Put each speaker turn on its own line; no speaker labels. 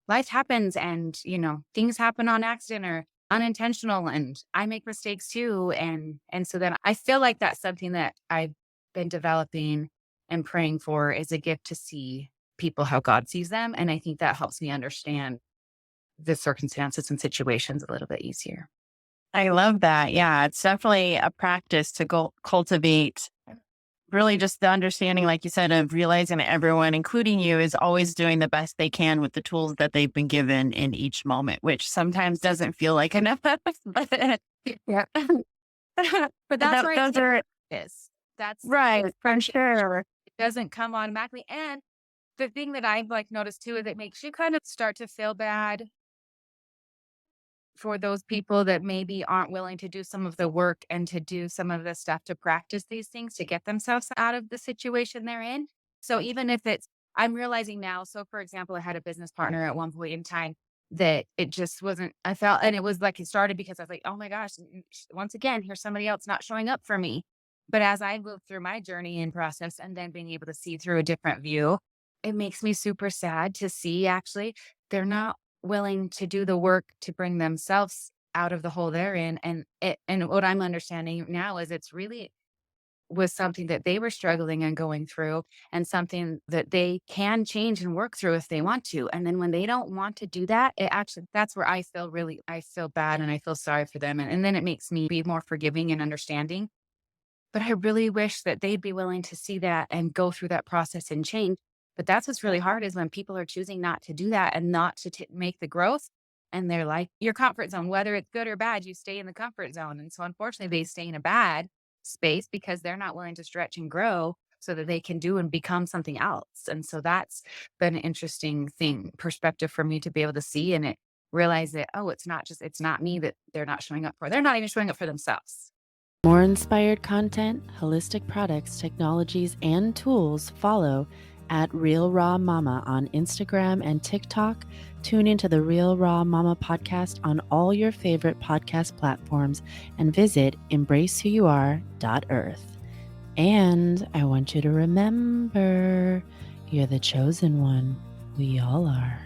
life happens and, things happen on accident or unintentional and I make mistakes too. And so then I feel like that's something that I've been developing and praying for is a gift to see people how God sees them. And I think that helps me understand the circumstances and situations a little bit easier.
I love that. Yeah, it's definitely a practice to go cultivate really just the understanding, like you said, of realizing that everyone, including you, is always doing the best they can with the tools that they've been given in each moment, which sometimes doesn't feel like enough. But
Yeah. But that's where I
those
take
are
this. That's
right
it's
for
practice.
sure.
It doesn't come automatically. And the thing that I've like noticed too is it makes you kind of start to feel bad for those people that maybe aren't willing to do some of the work and to do some of the stuff to practice these things to get themselves out of the situation they're in. So even if it's I'm realizing now, so for example, I had a business partner at one point in time that it just wasn't I felt and it was like it started because I was like, "Oh my gosh, once again, here's somebody else not showing up for me." But as I moved through my journey and process and then being able to see through a different view, it makes me super sad to see actually they're not willing to do the work to bring themselves out of the hole they're in, and what I'm understanding now is it's really was something that they were struggling and going through and something that they can change and work through if they want to, and then when they don't want to do that, it actually that's where I feel bad and I feel sorry for them, and then it makes me be more forgiving and understanding, but I really wish that they'd be willing to see that and go through that process and change. But that's what's really hard is when people are choosing not to do that and not to make the growth. And they're like, your comfort zone, whether it's good or bad, you stay in the comfort zone. And so unfortunately, they stay in a bad space because they're not willing to stretch and grow so that they can do and become something else. And so that's been an interesting perspective for me to be able to see and it realize that, oh, it's not me that they're not showing up for. They're not even showing up for themselves.
More inspired content, holistic products, technologies, and tools follow at Real Raw Momma on Instagram and TikTok. Tune into the Real Raw Momma podcast on all your favorite podcast platforms and visit embracewhoyouare.earth. And I want you to remember, you're the chosen one. We all are.